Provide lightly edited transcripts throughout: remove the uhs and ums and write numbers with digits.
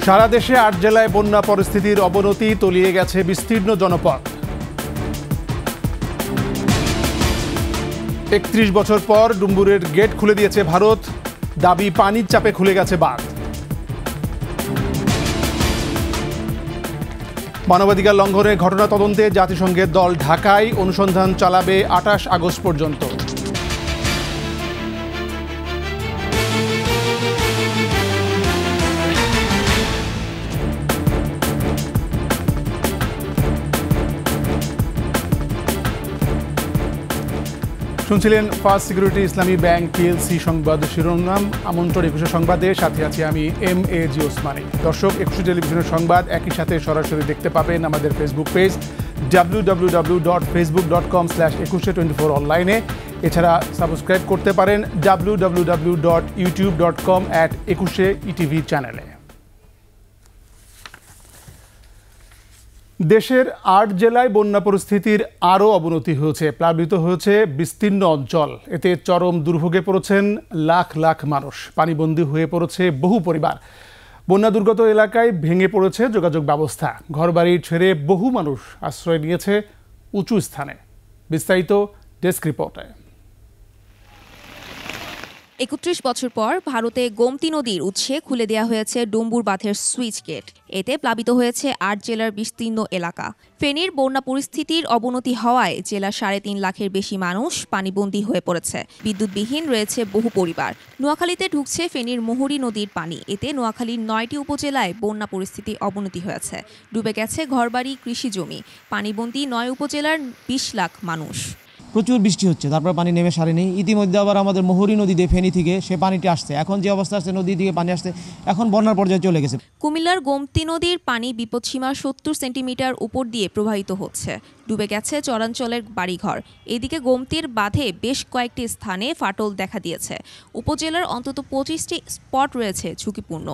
সারা দেশে ৮ জেলায় বন্যা পরিস্থিতির অবনতি, তলিয়ে গেছে বিস্তীর্ণ জনপদ। ৩১ বছর পর ডুম্বুরের গেট খুলে দিয়েছে ভারত, দাবি পানির চাপে খুলে গেছে বাঁধ। মানবাধিকার লঙ্ঘনের ঘটনা তদন্তে জাতিসংঘের দল ঢাকায়, অনুসন্ধান চালাবে ২৮ আগস্ট পর্যন্ত। শুনছিলেন ফার্স্ট সিকিউরিটি ইসলামী ব্যাংক পিএলসি সংবাদ শিরোনাম। আমন্ত্রণ ২১ সংবাদে, সাথে আছি আমি MAG ওসমানী। দর্শক, ২১ টেলিভিশনের সংবাদ একই সাথে সরাসরি দেখতে পাবেন আমাদের ফেসবুক পেজ www.facebook.com/2124 অনলাইনে। এছাড়া সাবস্ক্রাইব করতে পারেন www.youtube.com/21etv চ্যানেলে। দেশের ৮ জেলায় বন্যা পরিস্থিতির আরও অবনতি হয়েছে, প্লাবিত হয়েছে বিস্তীর্ণ অঞ্চল। এতে চরম দুর্ভোগে পড়েছেন লাখ লাখ মানুষ, পানিবন্দী হয়ে পড়েছে বহু পরিবার। বন্যা দুর্গত এলাকায় ভেঙে পড়েছে যোগাযোগ ব্যবস্থা, ঘরবাড়ি ছেড়ে বহু মানুষ আশ্রয় নিয়েছে উঁচু স্থানে। বিস্তারিত ডেস্ক রিপোর্টে। ৩১ বছর পর ভারতে গোমতী নদীর উৎসে খুলে দেওয়া হয়েছে ডুম্বুর বাঁধের সুইচ গেট। এতে প্লাবিত হয়েছে ৮ জেলার বিস্তীর্ণ এলাকা। ফেনীর বন্যা পরিস্থিতির অবনতি হওয়ায় জেলার ৩.৫ লাখের বেশি মানুষ পানিবন্দী হয়ে পড়েছে। বিদ্যুৎবিহীন রয়েছে বহু পরিবার। নোয়াখালীতে ঢুকছে ফেনীর মুহুরী নদীর পানি। এতে নোয়াখালীর ৯টি উপজেলায় বন্যা পরিস্থিতি অবনতি হয়েছে। ডুবে গেছে ঘরবাড়ি, কৃষি জমি। পানিবন্দী ৯ উপজেলার ২০ লাখ মানুষ। প্রচুর বৃষ্টি হচ্ছে, তারপর পানি নেমে সারেনি। ইতিমধ্যে আবার আমাদের মুহুরী নদীতে ফেনী থেকে সে পানিটি আসছে। এখন যে অবস্থা আসছে, নদী থেকে পানি আসছে, এখন বন্যার পর্যায়ে চলে গেছে। কুমিল্লার গোমতী নদীর পানি বিপদসীমার ৭০ সেন্টিমিটার উপর দিয়ে প্রবাহিত হচ্ছে। ডুবে গেছে চরাঞ্চলের বাড়িঘর। এদিকে গোমতীর বাঁধে বেশ কয়েকটি স্থানে ফাটল দেখা দিয়েছে। উপজেলার অন্তত ২৫টি স্পট রয়েছে ঝুঁকিপূর্ণ।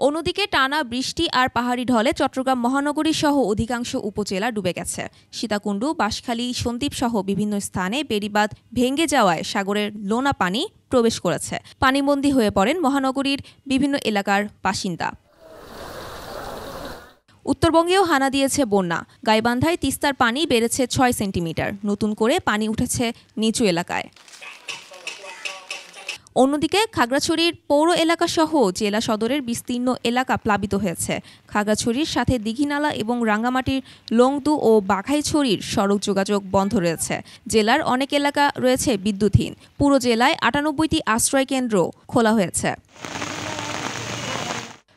অন্যদিকে টানা বৃষ্টি আর পাহাড়ি ঢলে চট্টগ্রাম মহানগরী সহ অধিকাংশ উপজেলা ডুবে গেছে। সীতাকুণ্ডু, বাঁশখালী, সন্দ্বীপ সহ বিভিন্ন স্থানে বেড়িবাঁধ ভেঙে যাওয়ায় সাগরের লোনা পানি প্রবেশ করেছে। পানিবন্দী হয়ে পড়েন মহানগরীর বিভিন্ন এলাকার বাসিন্দা। উত্তরবঙ্গেও হানা দিয়েছে বন্যা। গাইবান্ধায় তিস্তার পানি বেড়েছে ৬ সেন্টিমিটার। নতুন করে পানি উঠেছে নিচু এলাকায়। অন্যদিকে খাগড়াছড়ির পৌর এলাকা সহ জেলা সদরের বিস্তীর্ণ এলাকা প্লাবিত হয়েছে। খাগড়াছড়ির সাথে দীঘিনালা এবং রাঙ্গামাটির লংদু ও বাঘাইছড়ির সড়ক যোগাযোগ বন্ধ রয়েছে। জেলার অনেক এলাকা রয়েছে বিদ্যুৎহীন। পুরো জেলায় ৯৮টি আশ্রয় কেন্দ্র খোলা হয়েছে।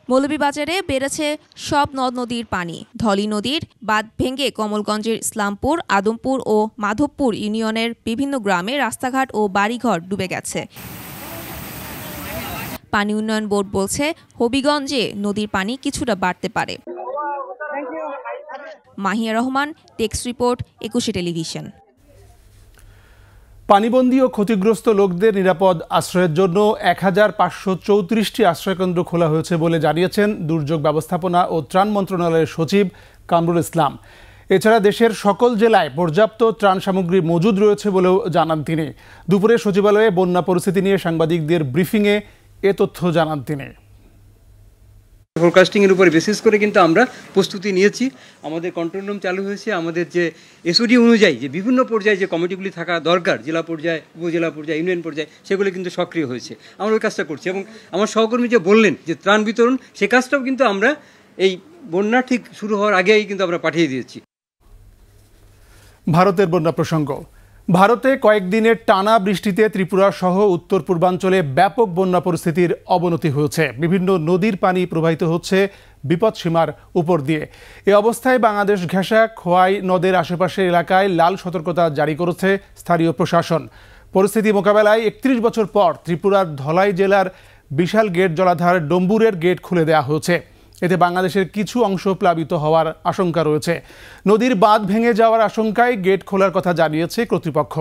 মৌলভীবাজারে বেড়েছে সব নদ নদীর পানি। ধলি নদীর বাঁধ ভেঙে কমলগঞ্জের ইসলামপুর, আদমপুর ও মাধবপুর ইউনিয়নের বিভিন্ন গ্রামে রাস্তাঘাট ও বাড়িঘর ডুবে গেছে। পানি উন্নয়ন বোর্ড বলছে, হবিগঞ্জে নদীর পানি কিছুটা বাড়তে পারে। Mahiya Rahman, text report, ২১ television. পানিবন্দী ও ক্ষতিগ্রস্ত লোকদের নিরাপদ আশ্রয়ের জন্য ১৫৩৪টি আশ্রয়কেন্দ্র খোলা হয়েছে বলে জানিয়েছেন দুর্যোগ ব্যবস্থাপনা ও ত্রাণ মন্ত্রণালয়ের সচিব কামরুল ইসলাম। এছাড়া দেশের সকল জেলায় পর্যাপ্ত ত্রাণ সামগ্রী মজুদ রয়েছে বলেও জানান তিনি। দুপুরে সচিবালয়ে বন্যা পরিস্থিতি নিয়ে সাংবাদিকদের ব্রিফিংয়ে এ তথ্য জানান তিনি। ফোরকাস্টিং এর উপরে বেসিস করে কিন্তু আমরা প্রস্তুতি নিয়েছি। আমাদের কন্ট্রোল রুম চালু হয়েছে। আমাদের যে এসওডি অনুযায়ী যে বিভিন্ন পর্যায়ে যে কমিটিগুলি থাকা দরকার, জেলা পর্যায়ে, উপজেলা পর্যায়ে, ইউনিয়ন পর্যায়ে, সেগুলো কিন্তু সক্রিয় হয়েছে। আমরা ওই কাজটা করছি এবং আমার সহকর্মী যে বললেন যে ত্রাণ বিতরণ, সে কাজটাও কিন্তু আমরা এই বন্যা ঠিক শুরু হওয়ার আগেই কিন্তু আমরা পাঠিয়ে দিয়েছি। ভারতের বন্যা প্রসঙ্গ। ভারতে কয়েকদিনের টানা বৃষ্টিতে ত্রিপুরা সহ উত্তর পূর্বাঞ্চলে ব্যাপক বন্যা পরিস্থিতির অবনতি হয়েছে। বিভিন্ন নদীর পানি প্রবাহিত হচ্ছে বিপদসীমার উপর দিয়ে। এ অবস্থায় বাংলাদেশ ঘেঁষা খোয়াই নদের আশেপাশের এলাকায় লাল সতর্কতা জারি করেছে স্থানীয় প্রশাসন। পরিস্থিতি মোকাবেলায় ৩১ বছর পর ত্রিপুরার ধলাই জেলার বিশাল গেট জলাধার ডম্বুরের গেট খুলে দেওয়া হয়েছে। এতে বাংলাদেশের কিছু অংশ প্লাবিত হওয়ার আশঙ্কা রয়েছে। নদীর বাঁধ ভেঙে যাওয়ার আশঙ্কায় গেট খোলার কথা জানিয়েছে কর্তৃপক্ষ।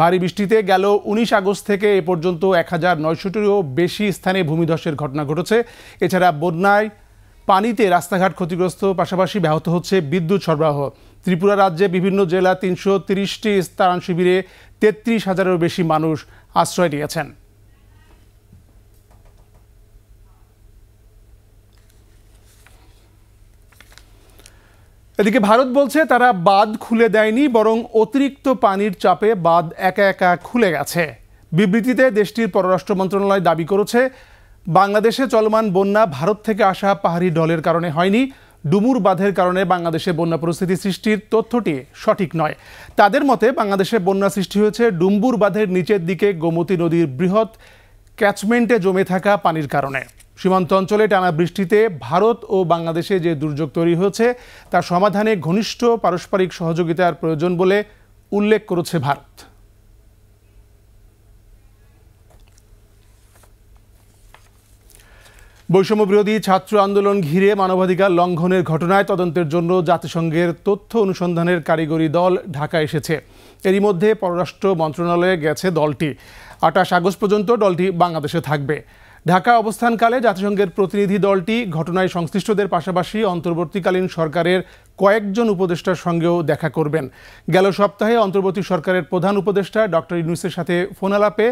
ভারী বৃষ্টিতে গেল ১৯ আগস্ট থেকে এ পর্যন্ত ১৯০০টিরও বেশি স্থানে ভূমিধসের ঘটনা ঘটেছে। এছাড়া বন্যায় পানিতে রাস্তাঘাট ক্ষতিগ্রস্ত, পাশাপাশি ব্যাহত হচ্ছে বিদ্যুৎ সরবরাহ। ত্রিপুরা রাজ্যে বিভিন্ন জেলা ৩৩০টি ত্রাণ শিবিরে ৩৩,০০০-এরও বেশি মানুষ আশ্রয় নিয়েছেন। এদিকে ভারত বলছে তারা বাঁধ খুলে দেয়নি, বরং অতিরিক্ত পানির চাপে বাঁধ একা একা খুলে গেছে। বিবৃতিতে দেশটির পররাষ্ট্র মন্ত্রণালয় দাবি করেছে, বাংলাদেশে চলমান বন্যা ভারত থেকে আসা পাহাড়ি ঢলের কারণে হয়নি, ডুমুর বাঁধের কারণে বাংলাদেশে বন্যা পরিস্থিতি সৃষ্টির তথ্যটি সঠিক নয়। তাদের মতে বাংলাদেশে বন্যা সৃষ্টি হয়েছে ডুম্বুর বাঁধের নিচের দিকে গোমতী নদীর বৃহৎ ক্যাচমেন্টে জমে থাকা পানির কারণে। সীমান্ত অঞ্চলে টানা বৃষ্টিতে ভারত ও বাংলাদেশে যে দুর্যোগ তৈরি হয়েছে তা সমাধানে ঘনিষ্ঠ পারস্পরিক সহযোগিতার প্রয়োজন বলে উল্লেখ করেছে ভারত। বৈষম্য বিরোধী ছাত্র আন্দোলন ঘিরে মানবাধিকার লঙ্ঘনের ঘটনায় তদন্তের জন্য জাতিসংঘের তথ্য অনুসন্ধানের কারিগরি দল ঢাকা এসেছে। এরই মধ্যে পররাষ্ট্র মন্ত্রণালয়ে গেছে দলটি। 28 আগস্ট পর্যন্ত দলটি বাংলাদেশে থাকবে। ঢাকা অবস্থানকালে জাতিসংঘের প্রতিনিধি দলটি ঘটনায় সংশ্লিষ্টদের পাশাপাশি অন্তর্বর্তীকালীন সরকারের কয়েকজন উপদেষ্টার সঙ্গেও দেখা করবেন। গেল সপ্তাহে অন্তর্বর্তী সরকারের প্রধান উপদেষ্টা ডক্টর ইউনূসের সাথে ফোনালাপে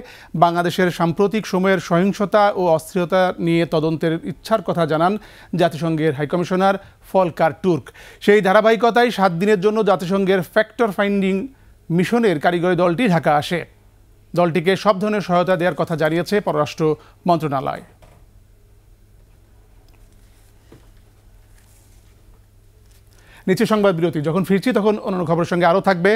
বাংলাদেশের সাম্প্রতিক সময়ের সহিংসতা ও অস্থিরতা নিয়ে তদন্তের ইচ্ছার কথা জানান জাতিসংঘের হাইকমিশনার ফলকার টুর্ক। সেই ধারাবাহিকতায় 7 দিনের জন্য জাতিসংঘের ফ্যাক্টর ফাইন্ডিং মিশনের কারিগরি দলটি ঢাকা আসে। দলটিকে সব ধরনের সহায়তা দেওয়ার কথা জানিয়েছে পররাষ্ট্র মন্ত্রণালয়। নিচে সংবাদ বিরতি, যখন ফিরছি তখন অন্যান্য খবরের সঙ্গে আরও থাকবে।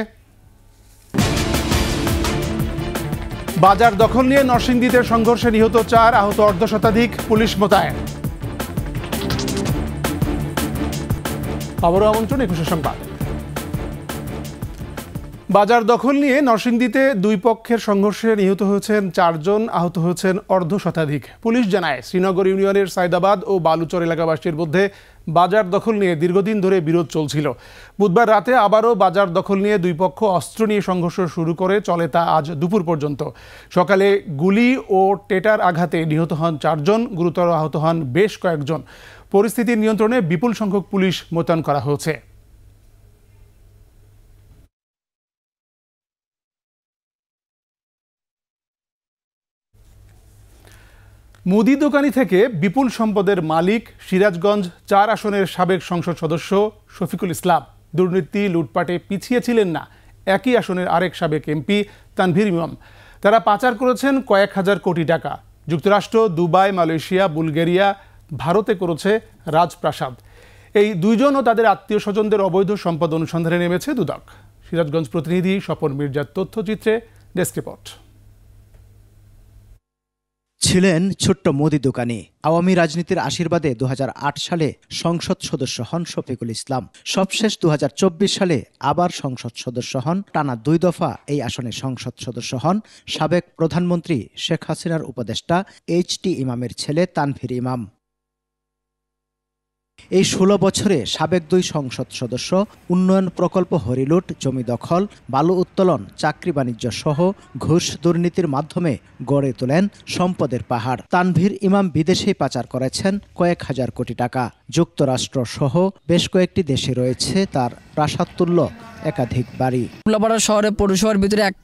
বাজার দখল নিয়ে নরসিংদীতে সংঘর্ষে নিহত 4, আহত অর্ধশতাধিক, পুলিশ মোতায়েন। খবর আমন্ত্রণ 21 সংবাদ। বাজার দখল নিয়ে নরসিংদীতে দুই পক্ষের সংঘর্ষে নিহত হয়েছেন 4 জন, আহত হয়েছেন অর্ধশতাধিক। পুলিশ জানায়, শ্রীনগর ইউনিয়নের সাইদাবাদ ও বালুচর এলাকাবাসীর মধ্যে বাজার দখল নিয়ে দীর্ঘদিন ধরে বিরোধ চলছিল। বুধবার রাতে আবারও বাজার দখল নিয়ে দুই পক্ষ অস্ত্র নিয়ে সংঘর্ষ শুরু করে, চলে তা আজ দুপুর পর্যন্ত। সকালে গুলি ও টেটার আঘাতে নিহত হন 4 জন, গুরুতর আহত হন বেশ কয়েকজন। পরিস্থিতির নিয়ন্ত্রণে বিপুল সংখ্যক পুলিশ মোতায়েন করা হয়েছে। মুদি দোকানি থেকে বিপুল সম্পদের মালিক সিরাজগঞ্জ 4 আসনের সাবেক সংসদ সদস্য শফিকুল ইসলাম দুর্নীতি লুটপাটে পিছিয়ে ছিলেন না একই আসনের আরেক সাবেক এমপি তানভীর ইমাম। তারা পাচার করেছেন কয়েক হাজার কোটি টাকা। যুক্তরাষ্ট্র, দুবাই, মালয়েশিয়া, বুলগেরিয়া, ভারতে করেছে রাজপ্রাসাদ। এই দুইজন ও তাদের আত্মীয় স্বজনদের অবৈধ সম্পদ অনুসন্ধানে নেমেছে দুদক। সিরাজগঞ্জ প্রতিনিধি স্বপন মির্জার তথ্যচিত্রে ডেস্ক রিপোর্ট। ছিলেন ছোট্ট মুদি দোকানি। আওয়ামী রাজনীতির আশীর্বাদে 2008 সালে সংসদ সদস্য হন শফিকুল ইসলাম। সবশেষ 2024 সালে আবার সংসদ সদস্য হন। টানা 2 দফা এই আসনে সংসদ সদস্য হন সাবেক প্রধানমন্ত্রী শেখ হাসিনার উপদেষ্টা এইচ.টি. ইমামের ছেলে তানভীর ইমাম। এই 16 বছরে সাবেক 2 সংসদ সদস্য উন্নয়ন প্রকল্প হরিলুট, জমি দখল, বালু উত্তোলন, চাকরি বাণিজ্য সহ ঘুষ দুর্নীতির মাধ্যমে গড়ে তোলেন সম্পদের পাহাড়। তানভীর ইমাম বিদেশে পাচার করেছেন কয়েক হাজার কোটি টাকা। যুক্তরাষ্ট্র সহ বেশ কয়েকটি দেশে রয়েছে তার প্রাসাদতুল্য একাধিক বাড়ি। উল্লাপাড়া শহরে পৌরসভার ভিতরে এক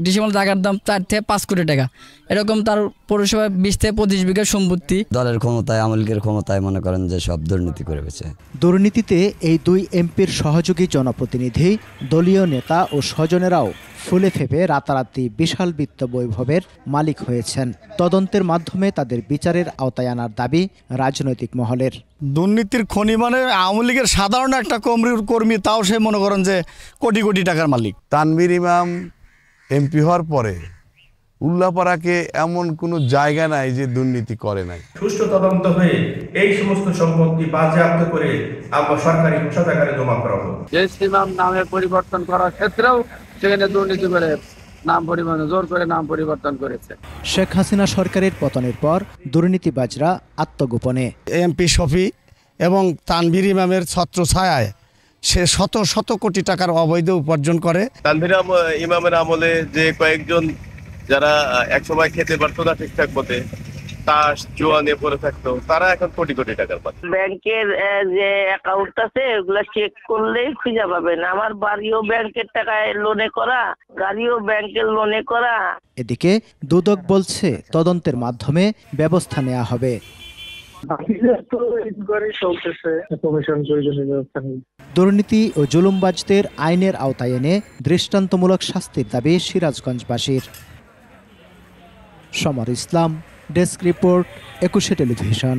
ডিসিমাল জায়গার দাম 4 থেকে 5 কোটি টাকা। এরকম তার পৌরসভায় 20 থেকে 25 বিঘা সম্পত্তি। দলের ক্ষমতায়, আমলকের ক্ষমতায় মনে করেন যে সব দুর্নীতি করে গেছে। দুর্নীতিতে এই 2 এমপির সহযোগী জনপ্রতিনিধি, দলীয় নেতা ও স্বজনেরাও ফুলে ফেপে রাতারাতি বিশাল বিত্ত বৈভবের মালিক হয়েছেন। তদন্তের মাধ্যমে তাদের বিচারের আওতায় আনার দাবি রাজনৈতিক মহলের। দুর্নীতির খনি মানে আওয়ামী লীগের সাধারণ একটা কর্মী, তাও সে মনে করেন যে কোটি কোটি টাকার মালিক। তানভীর ইমাম এমপি হওয়ার পরে উল্লাপাড়াকে এমন কোনো জায়গা নাই যে দুর্নীতি করে নাই। সুষ্ঠু তদন্ত হয়ে এই সমস্ত সম্পত্তি বাজেয়াপ্ত করে আমরা সরকারি কোষাগারে জমা করা হবে। যে ইমাম নামের পরিবর্তন করার ক্ষেত্রেও সেখানে দুর্নীতি করে জোর করে নাম পরিবর্তন করেছে। শেখ হাসিনা সরকারের পতনের পর দুর্নীতিবাজরা আত্মগোপনে। এমপি শফি এবং তানভীর ইমামের ছত্রছায়ায় সে শত শত কোটি টাকার অবৈধ উপার্জন করে। তানভীর ইমামের আমলে যে কয়েকজন যারা একসময় খেতে পারতো না ঠিকঠাক মতে, তাস জুয়া নিয়ে পড়ে থাকতো, তারা এখন কোটি কোটি টাকার পাচ্ছে। ব্যাংকের যে অ্যাকাউন্ট আছে ওগুলা চেক করলেই খুঁজে পাবেন। আমার বাড়িও ব্যাংকের টাকায় লোনে করা, গাড়িও ব্যাংকের লোনে করা। এদিকে দুদক বলছে তদন্তের মাধ্যমে ব্যবস্থা নেওয়া হবে। দুর্নীতি ও জুলুমবাজদের আইনের আওতায় এনে দৃষ্টান্তমূলক শাস্তির দাবি সিরাজগঞ্জবাসীর। সমর ইসলাম, ডেস্ক রিপোর্ট, 21 টেলিভিশন।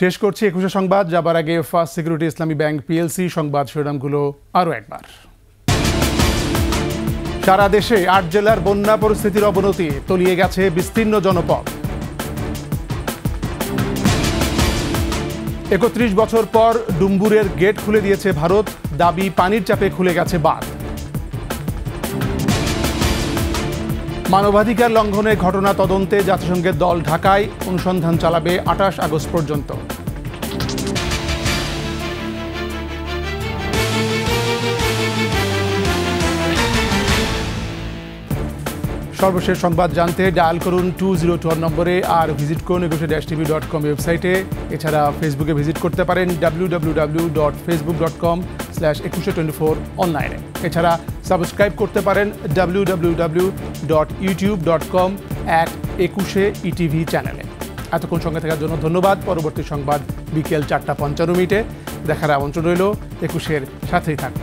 শেষ করছি 21 সংবাদ। যাবার আগে ফার্স্ট সিকিউরিটি ইসলামী ব্যাংক পিএলসি সংবাদ শিরোনামগুলো আরও একবার। সারা দেশে 8 জেলার বন্যা পরিস্থিতির অবনতি, তলিয়ে গেছে বিস্তীর্ণ জনপদ। 31 বছর পর ডুম্বুরের গেট খুলে দিয়েছে ভারত, দাবি পানির চাপে খুলে গেছে বাঁধ। মানবাধিকার লঙ্ঘনের ঘটনা তদন্তে জাতিসংঘের দল ঢাকায়, অনুসন্ধান চালাবে 28 আগস্ট পর্যন্ত। সর্বশেষ সংবাদ জানতে ডায়াল করুন 202 নম্বরে, আর ভিজিট করুন ekushe-tv.com ওয়েবসাইটে। এছাড়া ফেসবুকে ভিজিট করতে পারেন www.facebook.com/ekushe24 অনলাইনে। এছাড়া সাবস্ক্রাইব করতে পারেন www.youtube.com/ekushe-etv চ্যানেলে। এতক্ষণ সঙ্গে থাকার জন্য ধন্যবাদ। পরবর্তী সংবাদ বিকেল 4টা 55 মিনিটে দেখার আমন্ত্রণ রইল। একুশের সাথেই থাকুন।